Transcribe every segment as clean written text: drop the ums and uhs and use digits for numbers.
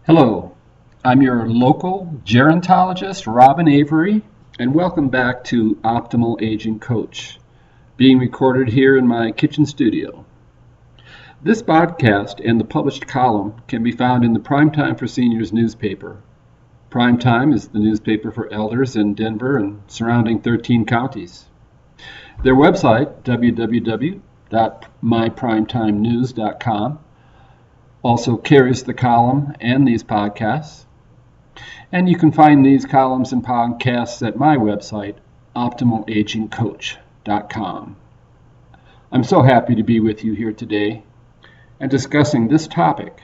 Hello, I'm your local gerontologist, Robin Avery, and welcome back to Optimal Aging Coach, being recorded here in my kitchen studio. This podcast and the published column can be found in the Primetime for Seniors newspaper. Primetime is the newspaper for elders in Denver and surrounding 13 counties. Their website, www.myprimetimenews.com, also carries the column and these podcasts. And you can find these columns and podcasts at my website, optimalagingcoach.com. I'm so happy to be with you here today and discussing this topic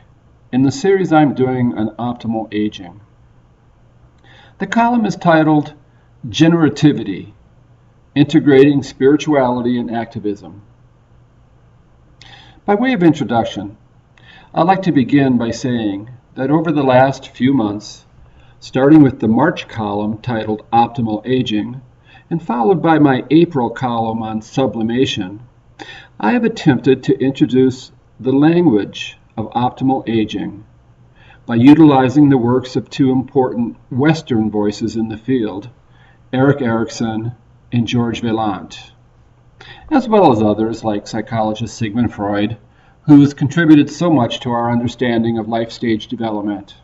in the series I'm doing on optimal aging. The column is titled Generativity, Integrating Spirituality and Activism. By way of introduction, I'd like to begin by saying that over the last few months, starting with the March column titled Optimal Aging, and followed by my April column on sublimation, I have attempted to introduce the language of optimal aging by utilizing the works of two important Western voices in the field, Erik Erikson and George Vaillant, as well as others like psychologist Sigmund Freud, who has contributed so much to our understanding of life stage development.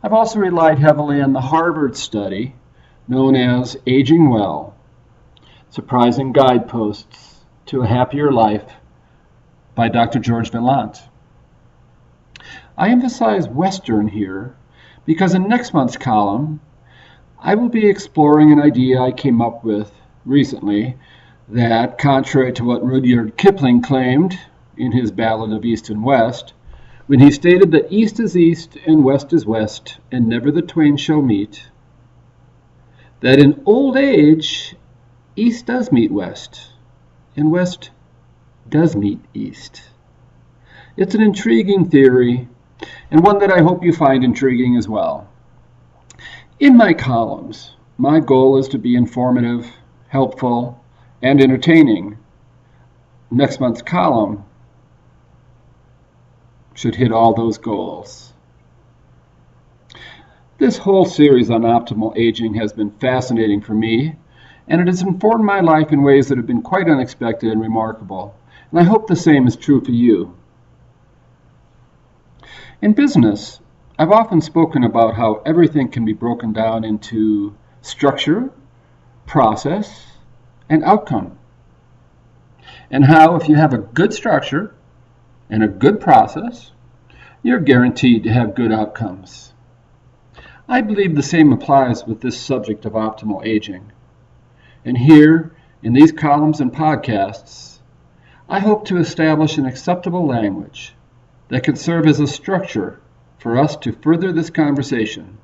I've also relied heavily on the Harvard study known as Aging Well, Surprising Guideposts to a Happier Life by Dr. George Vaillant. I emphasize Western here because in next month's column, I will be exploring an idea I came up with recently that, contrary to what Rudyard Kipling claimed in his Ballad of East and West, when he stated that East is East and West is West, and never the twain shall meet, that in old age, East does meet West, and West does meet East. It's an intriguing theory, and one that I hope you find intriguing as well. In my columns, my goal is to be informative, helpful, and entertaining. Next month's column should hit all those goals. This whole series on optimal aging has been fascinating for me, and it has informed my life in ways that have been quite unexpected and remarkable, and I hope the same is true for you. In business, I've often spoken about how everything can be broken down into structure, process, and outcome, and how if you have a good structure and a good process, you're guaranteed to have good outcomes. I believe the same applies with this subject of optimal aging. And here, in these columns and podcasts, I hope to establish an acceptable language that can serve as a structure for us to further this conversation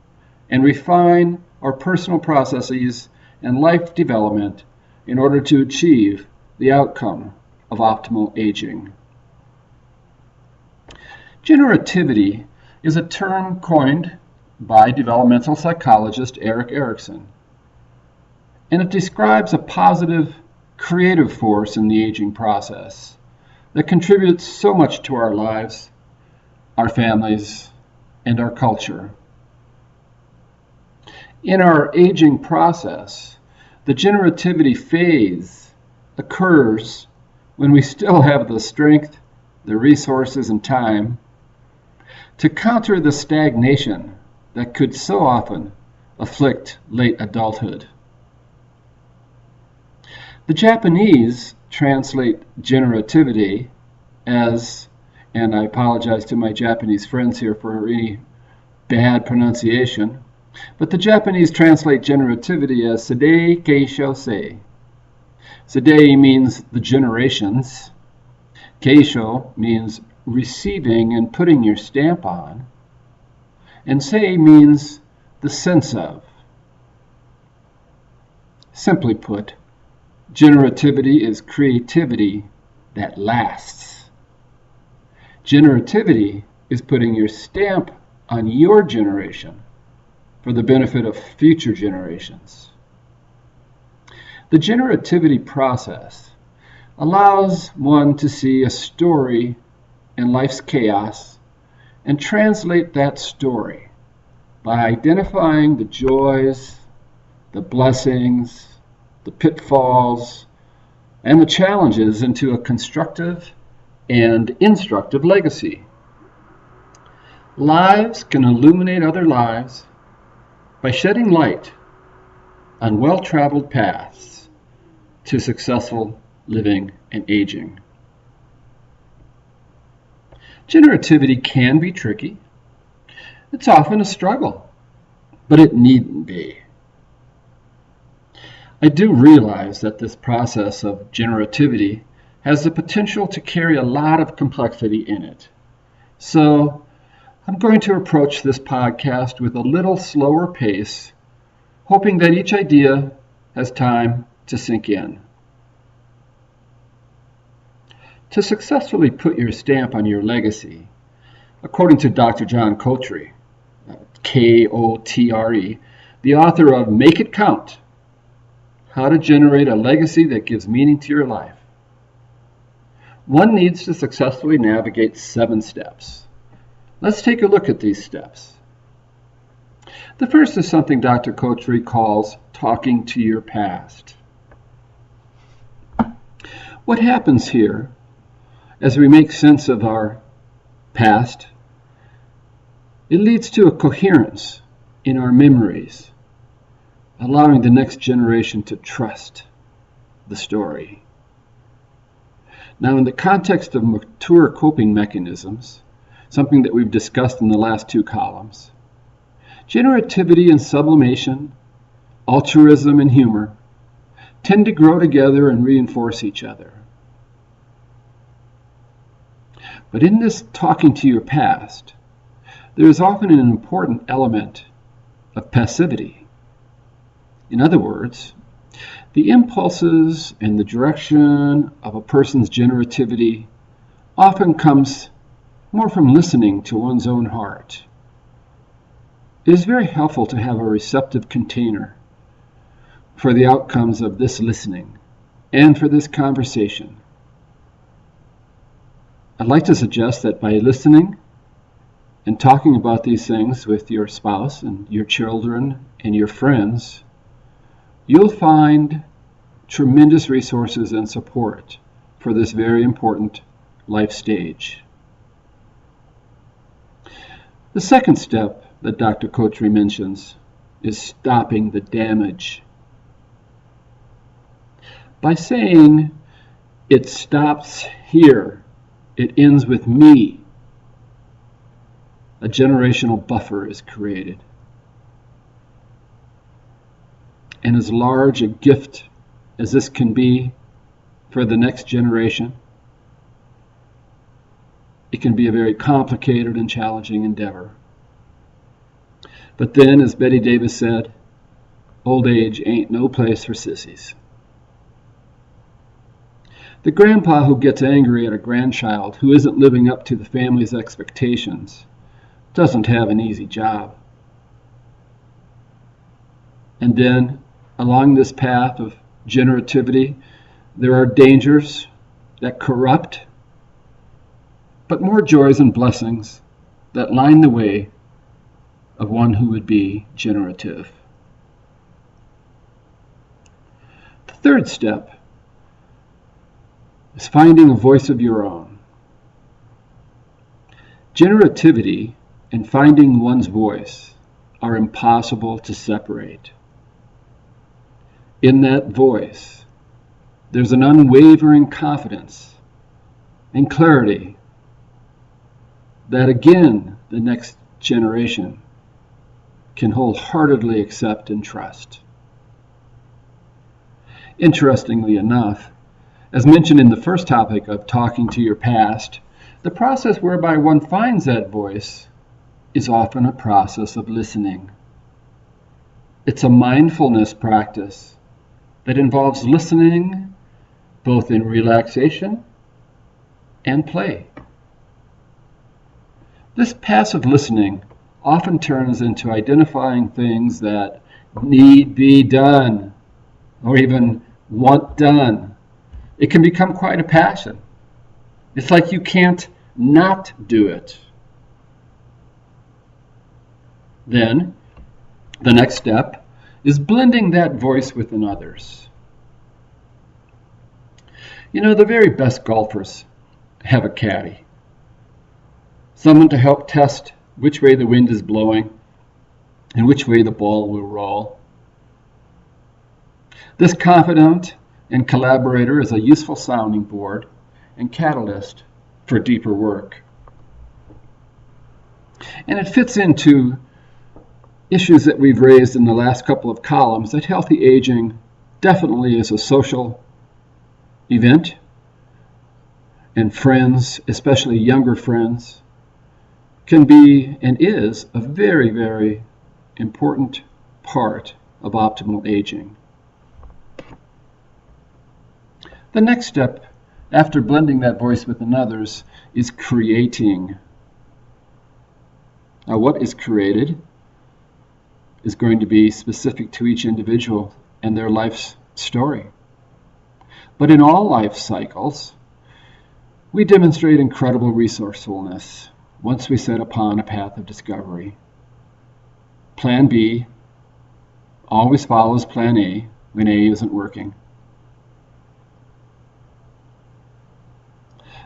and refine our personal processes and life development in order to achieve the outcome of optimal aging. Generativity is a term coined by developmental psychologist Erik Erikson, and it describes a positive, creative force in the aging process that contributes so much to our lives, our families, and our culture. In our aging process, the generativity phase occurs when we still have the strength, the resources, and time to counter the stagnation that could so often afflict late adulthood. The Japanese translate generativity as, and I apologize to my Japanese friends here for any bad pronunciation, but the Japanese translate generativity as Seidei Keisho Sei. Seidei means the generations. Keisho means receiving and putting your stamp on. And Sei means the sense of. Simply put, generativity is creativity that lasts. Generativity is putting your stamp on your generation for the benefit of future generations. The generativity process allows one to see a story in life's chaos and translate that story by identifying the joys, the blessings, the pitfalls, and the challenges into a constructive and instructive legacy. Lives can illuminate other lives by shedding light on well-traveled paths to successful living and aging. Generativity can be tricky. It's often a struggle, but it needn't be. I do realize that this process of generativity has the potential to carry a lot of complexity in it. So I'm going to approach this podcast with a little slower pace, hoping that each idea has time to sink in. To successfully put your stamp on your legacy, according to Dr. John Cotre, Kotre, the author of Make It Count, How to Generate a Legacy That Gives Meaning to Your Life, one needs to successfully navigate 7 steps. Let's take a look at these steps. The first is something Dr. Cotre calls talking to your past. What happens here, as we make sense of our past, it leads to a coherence in our memories, allowing the next generation to trust the story. Now, in the context of mature coping mechanisms, something that we've discussed in the last 2 columns, generativity and sublimation, altruism and humor tend to grow together and reinforce each other. But in this talking to your past, there is often an important element of passivity. In other words, the impulses and the direction of a person's generativity often comes more from listening to one's own heart. It is very helpful to have a receptive container for the outcomes of this listening and for this conversation. I'd like to suggest that by listening and talking about these things with your spouse and your children and your friends, you'll find tremendous resources and support for this very important life stage. The second step that Dr. Cotre mentions is stopping the damage. By saying, it stops here, it ends with me, a generational buffer is created. And as large a gift as this can be for the next generation, it can be a very complicated and challenging endeavor. But then, as Betty Davis said, old age ain't no place for sissies. The grandpa who gets angry at a grandchild who isn't living up to the family's expectations doesn't have an easy job. And then, along this path of generativity, there are dangers that corrupt, but more joys and blessings that line the way of one who would be generative. The third step is finding a voice of your own. Generativity and finding one's voice are impossible to separate. In that voice, there's an unwavering confidence and clarity that again the next generation can wholeheartedly accept and trust. Interestingly enough, as mentioned in the first topic of talking to your past, the process whereby one finds that voice is often a process of listening. It's a mindfulness practice that involves listening both in relaxation and play. This passive listening often turns into identifying things that need be done or even want done. It can become quite a passion. It's like you can't not do it. Then, the next step is blending that voice with another's. You know, the very best golfers have a caddy, someone to help test which way the wind is blowing and which way the ball will roll. This confidant and collaborator is a useful sounding board and catalyst for deeper work. And it fits into issues that we've raised in the last couple of columns, that healthy aging definitely is a social event, and friends, especially younger friends, can be and is a very, very important part of optimal aging. The next step, after blending that voice with another's, is creating. Now, what is created is going to be specific to each individual and their life's story. But in all life cycles, we demonstrate incredible resourcefulness once we set upon a path of discovery. Plan B always follows Plan A when A isn't working.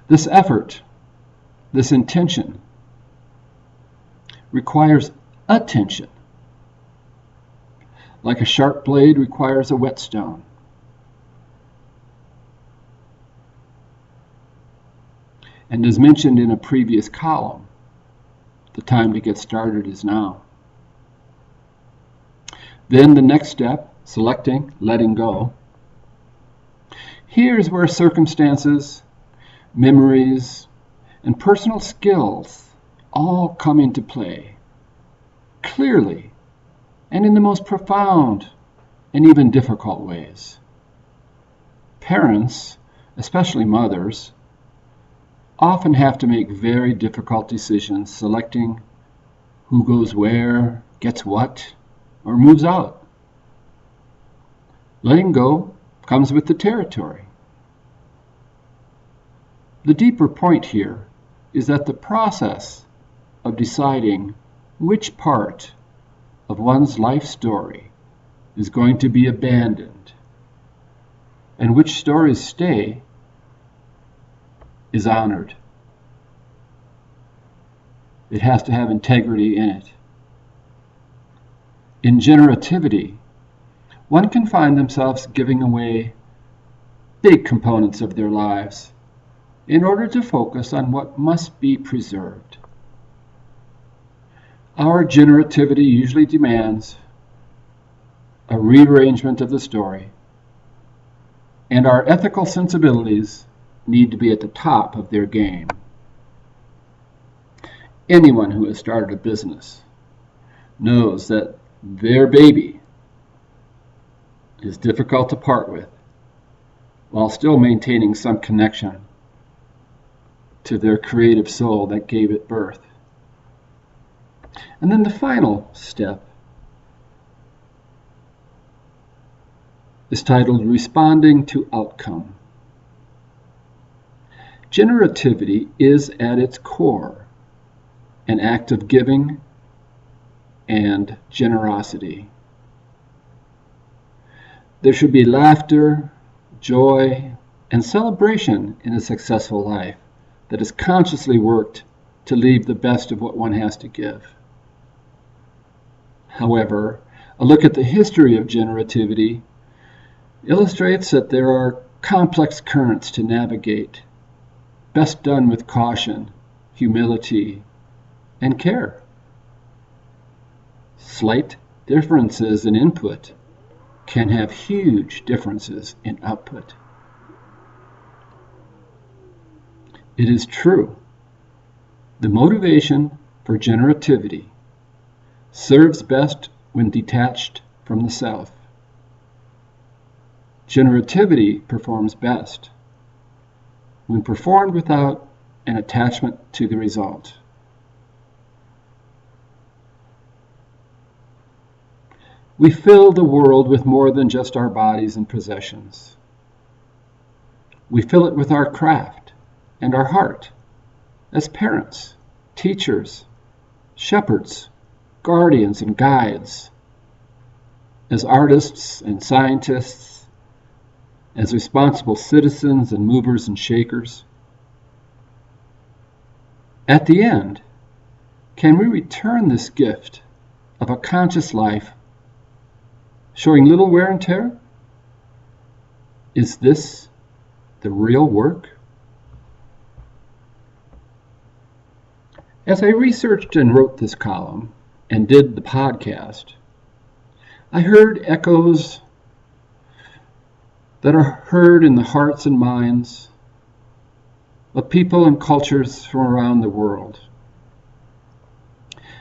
This effort, this intention, requires attention. Like a sharp blade requires a whetstone. And as mentioned in a previous column, the time to get started is now. Then the next step, selecting, letting go. Here's where circumstances, memories, and personal skills all come into play, clearly, and in the most profound and even difficult ways. Parents, especially mothers, often have to make very difficult decisions selecting who goes where, gets what, or moves out. Letting go comes with the territory. The deeper point here is that the process of deciding which part of one's life story is going to be abandoned and which stories stay is honored. It has to have integrity in it. In generativity, one can find themselves giving away big components of their lives in order to focus on what must be preserved. Our generativity usually demands a rearrangement of the story, and our ethical sensibilities need to be at the top of their game. Anyone who has started a business knows that their baby is difficult to part with while still maintaining some connection to their creative soul that gave it birth. And then the final step is titled Responding to Outcome. Generativity is at its core an act of giving and generosity. There should be laughter, joy, and celebration in a successful life that has consciously worked to leave the best of what one has to give. However, a look at the history of generativity illustrates that there are complex currents to navigate, best done with caution, humility, and care. Slight differences in input can have huge differences in output. It is true, the motivation for generativity serves best when detached from the self. Generativity performs best when performed without an attachment to the result. We fill the world with more than just our bodies and possessions. We fill it with our craft and our heart as parents, teachers, shepherds, guardians and guides, as artists and scientists, as responsible citizens and movers and shakers? At the end, can we return this gift of a conscious life, showing little wear and tear? Is this the real work? As I researched and wrote this column and did the podcast, I heard echoes that are heard in the hearts and minds of people and cultures from around the world.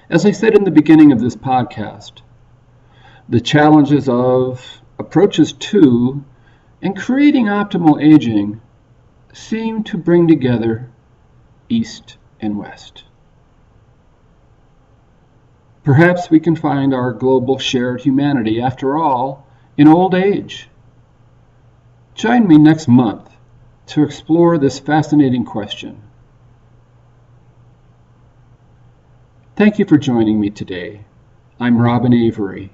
As I said in the beginning of this podcast, the challenges of, approaches to, and creating optimal aging seem to bring together East and West. Perhaps we can find our global shared humanity, after all, in old age. Join me next month to explore this fascinating question. Thank you for joining me today. I'm Robin Avery.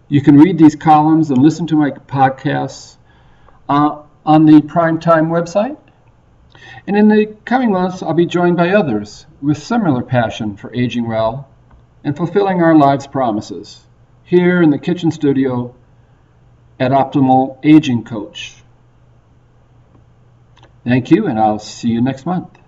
You can read these columns and listen to my podcasts on the Primetime website. And in the coming months, I'll be joined by others with similar passion for aging well and fulfilling our lives' promises here in the kitchen studio at Optimal Aging Coach. Thank you, and I'll see you next month.